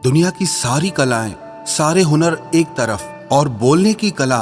दुनिया की सारी कलाएं, सारे हुनर एक तरफ और बोलने की कला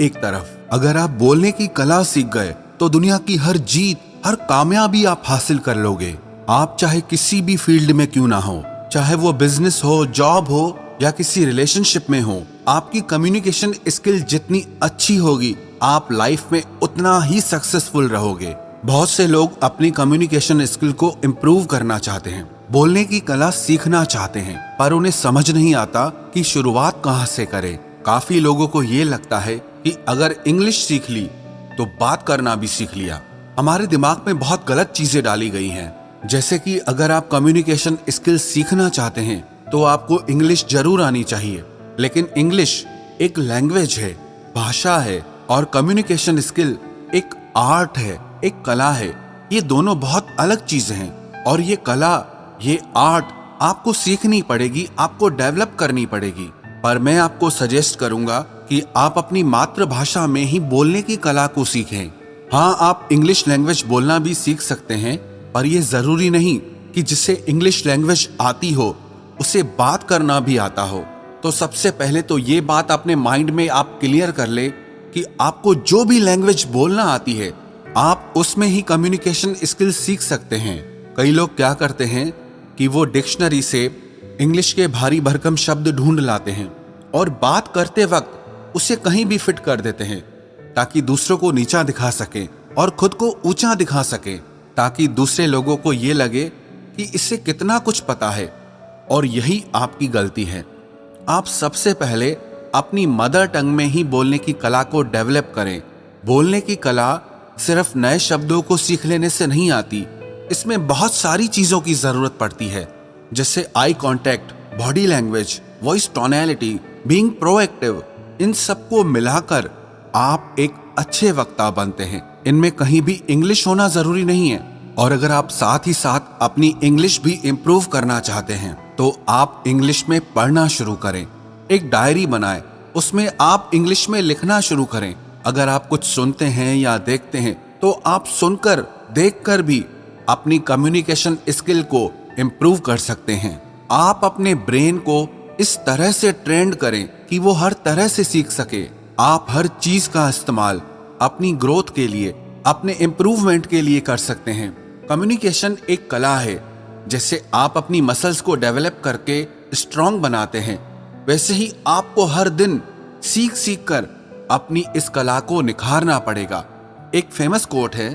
एक तरफ। अगर आप बोलने की कला सीख गए तो दुनिया की हर जीत, हर कामयाबी आप हासिल कर लोगे। आप चाहे किसी भी फील्ड में क्यों ना हो, चाहे वो बिजनेस हो, जॉब हो या किसी रिलेशनशिप में हो, आपकी कम्युनिकेशन स्किल जितनी अच्छी होगी, आप लाइफ में उतना ही सक्सेसफुल रहोगे। बहुत से लोग अपनी कम्युनिकेशन स्किल को इम्प्रूव करना चाहते हैं, बोलने की कला सीखना चाहते हैं, पर उन्हें समझ नहीं आता कि शुरुआत कहाँ से करें। काफी लोगों को ये लगता है कि अगर इंग्लिश सीख ली तो बात करना भी सीख लिया। हमारे दिमाग में बहुत गलत चीजें डाली गई हैं, जैसे कि अगर आप कम्युनिकेशन स्किल सीखना चाहते हैं तो आपको इंग्लिश जरूर आनी चाहिए। लेकिन इंग्लिश एक लैंग्वेज है, भाषा है, और कम्युनिकेशन स्किल एक आर्ट है, एक कला है। ये दोनों बहुत अलग चीजें हैं, और ये कला, ये आर्ट आपको सीखनी पड़ेगी, आपको डेवलप करनी पड़ेगी। पर मैं आपको सजेस्ट करूंगा कि आप अपनी मातृभाषा में ही बोलने की कला को सीखें। हाँ, आप इंग्लिश लैंग्वेज बोलना भी सीख सकते हैं, पर यह जरूरी नहीं कि जिसे इंग्लिश लैंग्वेज आती हो उसे बात करना भी आता हो। तो सबसे पहले तो ये बात अपने माइंड में आप क्लियर कर ले कि आपको जो भी लैंग्वेज बोलना आती है, आप उसमें ही कम्युनिकेशन स्किल सीख सकते हैं। कई लोग क्या करते हैं कि वो डिक्शनरी से इंग्लिश के भारी भरकम शब्द ढूंढ लाते हैं और बात करते वक्त उसे कहीं भी फिट कर देते हैं, ताकि दूसरों को नीचा दिखा सके और खुद को ऊंचा दिखा सके, ताकि दूसरे लोगों को ये लगे कि इससे कितना कुछ पता है। और यही आपकी गलती है। आप सबसे पहले अपनी मदर टंग में ही बोलने की कला को डेवलप करें। बोलने की कला सिर्फ नए शब्दों को सीख लेने से नहीं आती, इसमें बहुत सारी चीजों की जरूरत पड़ती है, जैसे eye contact, body language, voice tonality, being proactive. इन सबको मिलाकर आप एक अच्छे वक्ता बनते हैं। इनमें कहीं भी इंग्लिश होना जरूरी नहीं है। और अगर आप साथ ही साथ अपनी इंग्लिश भी इम्प्रूव करना चाहते हैं तो आप इंग्लिश में पढ़ना शुरू करें। एक डायरी बनाएं, उसमें आप इंग्लिश में लिखना शुरू करें। अगर आप कुछ सुनते हैं या देखते हैं तो आप सुनकर, देखकर भी अपनी कम्युनिकेशन स्किल को इम्प्रूव कर सकते हैं। आप अपने ब्रेन को इस तरह से ट्रेन करें कि वो हर तरह से सीख सके। आप हर चीज का इस्तेमाल अपनी ग्रोथ के लिए, अपने इम्प्रूवमेंट के लिए कर सकते हैं। कम्युनिकेशन एक कला है। जैसे आप अपनी मसल्स को डेवलप करके स्ट्रांग बनाते हैं, वैसे ही आपको हर दिन सीख सीख कर अपनी इस कला को निखारना पड़ेगा। एक फेमस कोट है,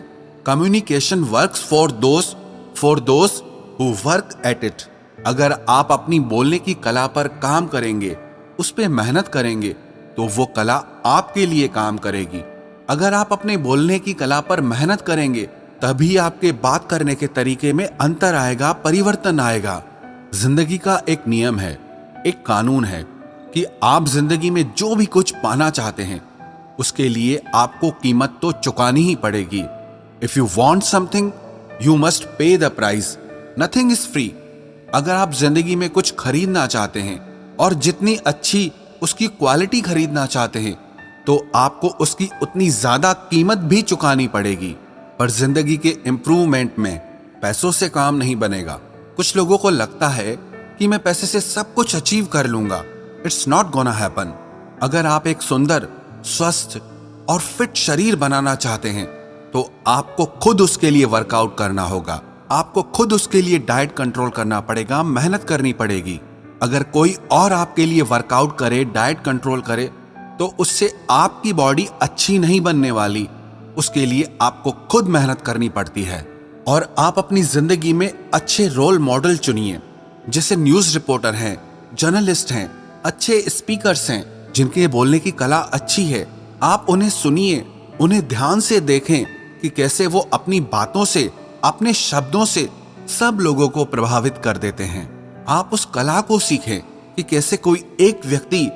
communication works for those who work at it. अगर आप अपनी बोलने की कला पर काम करेंगे, उस पर मेहनत करेंगे, तो वो कला आपके लिए काम करेगी। अगर आप अपने बोलने की कला पर मेहनत करेंगे, तभी आपके बात करने के तरीके में अंतर आएगा, परिवर्तन आएगा। जिंदगी का एक नियम है, एक कानून है कि आप जिंदगी में जो भी कुछ पाना चाहते हैं, उसके लिए आपको कीमत तो चुकानी ही पड़ेगी। If you want something you must pay the price, nothing is free. अगर आप जिंदगी में कुछ खरीदना चाहते हैं और जितनी अच्छी उसकी क्वालिटी खरीदना चाहते हैं, तो आपको उसकी उतनी ज्यादा कीमत भी चुकानी पड़ेगी। पर जिंदगी के इम्प्रूवमेंट में पैसों से काम नहीं बनेगा। कुछ लोगों को लगता है कि मैं पैसे से सब कुछ अचीव कर लूंगा। It's not gonna happen. अगर आप एक सुंदर, स्वस्थ और फिट शरीर बनाना चाहते हैं तो आपको खुद उसके लिए वर्कआउट करना होगा। आपको खुद उसके लिए डाइट कंट्रोल करना पड़ेगा, मेहनत करनी पड़ेगी। अगर कोई और आपके लिए वर्कआउट करे, डाइट कंट्रोल करे, तो उससे आपकी बॉडी अच्छी नहीं बनने वाली। उसके लिए आपको खुद मेहनत करनी पड़ती है। और आप अपनी जिंदगी में अच्छे रोल मॉडल चुनिए, जैसे न्यूज रिपोर्टर हैं, जर्नलिस्ट हैं, अच्छे स्पीकर्स हैं जिनके बोलने की कला अच्छी है। आप उन्हें सुनिए, उन्हें ध्यान से देखें कि कैसे वो अपनी बातों से, अपने शब्दों से सब लोगों को प्रभावित कर देते हैं। आप उस कला को सीखें कि कैसे कोई एक व्यक्ति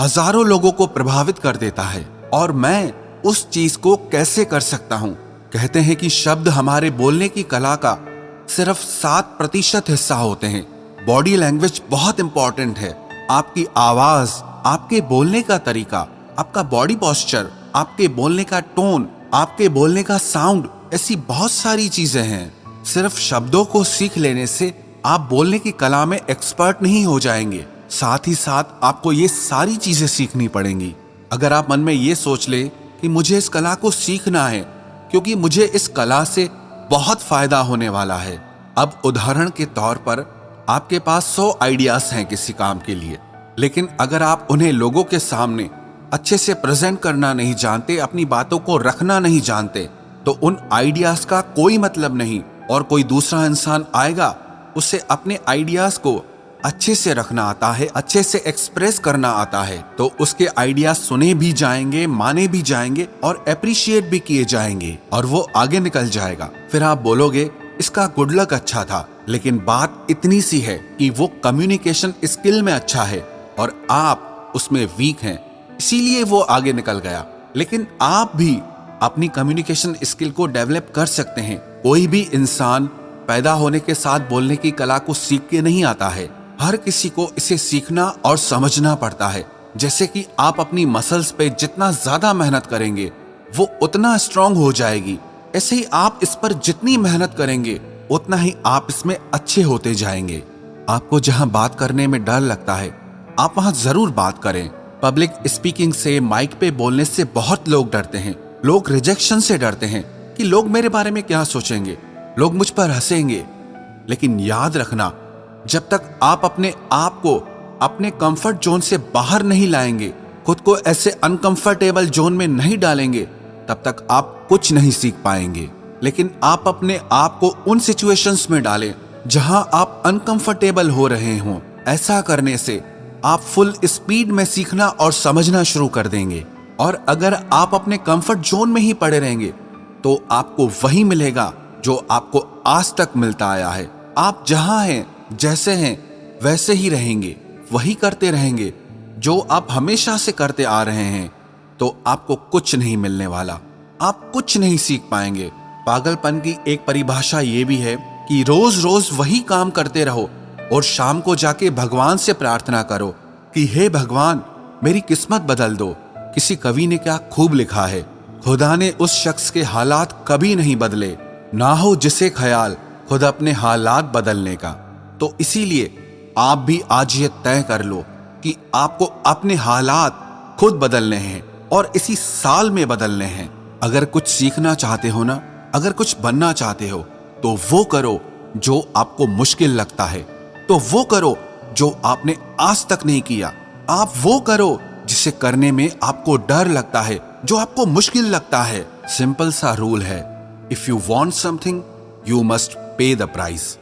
हजारों लोगों को प्रभावित कर देता है, और मैं उस चीज को कैसे कर सकता हूं। कहते हैं कि शब्द हमारे बोलने की कला का सिर्फ 7% हिस्सा होते हैं। बॉडी लैंग्वेज बहुत इंपॉर्टेंट है। आपकी आवाज, आपके बोलने का तरीका, आपका बॉडी पोस्चर, आपके बोलने का टोन, आपके बोलने का साउंड, ऐसी बहुत सारी चीजें हैं। सिर्फ शब्दों को सीख लेने से आप बोलने की कला में एक्सपर्ट नहीं हो जाएंगे, साथ ही साथ आपको ये सारी चीजें सीखनी पड़ेंगी। अगर आप मन में ये सोच ले कि मुझे इस कला को सीखना है क्योंकि मुझे इस कला से बहुत फायदा होने वाला है। अब उदाहरण के तौर पर आपके पास 100 आइडियाज हैं किसी काम के लिए, लेकिन अगर आप उन्हें लोगों के सामने अच्छे से प्रेजेंट करना नहीं जानते, अपनी बातों को रखना नहीं जानते, तो उन आइडियाज का कोई मतलब नहीं। और कोई दूसरा इंसान आएगा, उसे अपने आइडियाज को अच्छे से रखना आता है, अच्छे से एक्सप्रेस करना आता है, तो उसके आइडियाज सुने भी जाएंगे, माने भी जाएंगे और अप्रिशिएट भी किए जाएंगे और वो आगे निकल जाएगा। फिर आप बोलोगे इसका गुड लक अच्छा था, लेकिन बात इतनी सी है कि वो कम्युनिकेशन स्किल में अच्छा है और आप उसमें वीक हैं, इसीलिए वो आगे निकल गया। लेकिन आप भी अपनी कम्युनिकेशन स्किल को डेवलप कर सकते हैं। कोई भी इंसान पैदा होने के साथ बोलने की कला को सीख के नहीं आता है। हर किसी को इसे सीखना और समझना पड़ता है। जैसे कि आप अपनी मसल्स पे जितना ज्यादा मेहनत करेंगे वो उतना स्ट्रांग हो जाएगी, ऐसे ही आप इस पर जितनी मेहनत करेंगे उतना ही आप इसमें अच्छे होते जाएंगे। आपको जहां बात करने में डर लगता है, आप वहां जरूर बात करें। पब्लिक स्पीकिंग से, माइक पे बोलने से बहुत लोग डरते हैं। लोग रिजेक्शन से डरते हैं कि लोग मेरे बारे में क्या सोचेंगे, लोग मुझ पर हंसेंगे। लेकिन याद रखना, जब तक आप अपने आप को अपने कंफर्ट जोन से बाहर नहीं लाएंगे, खुद को ऐसे अनकंफर्टेबल जोन में नहीं डालेंगे, तब तक आप कुछ नहीं सीख पाएंगे। लेकिन आप अपने आप को उन सिचुएशंस में डालें जहां आप अनकंफर्टेबल हो रहे हों। ऐसा करने से आप फुल स्पीड में सीखना और समझना शुरू कर देंगे। और अगर आप अपने कंफर्ट जोन में ही पड़े रहेंगे तो आपको वही मिलेगा जो आपको आज तक मिलता आया है। आप जहां हैं, जैसे हैं, वैसे ही रहेंगे, वही करते रहेंगे जो आप हमेशा से करते आ रहे हैं, तो आपको कुछ नहीं मिलने वाला, आप कुछ नहीं सीख पाएंगे। पागलपन की एक परिभाषा ये भी है कि रोज रोज वही काम करते रहो और शाम को जाके भगवान से प्रार्थना करो कि हे भगवान, मेरी किस्मत बदल दो। किसी कवि ने क्या खूब लिखा है, खुदा ने उस शख्स के हालात कभी नहीं बदले, ना हो जिसे ख्याल खुद अपने हालात बदलने का। तो इसीलिए आप भी आज ये तय कर लो कि आपको अपने हालात खुद बदलने हैं और इसी साल में बदलने हैं। अगर कुछ सीखना चाहते हो ना, अगर कुछ बनना चाहते हो, तो वो करो जो आपको मुश्किल लगता है, तो वो करो जो आपने आज तक नहीं किया। आप वो करो जिसे करने में आपको डर लगता है, जो आपको मुश्किल लगता है। सिंपल सा रूल है, if you want something you must pay the price.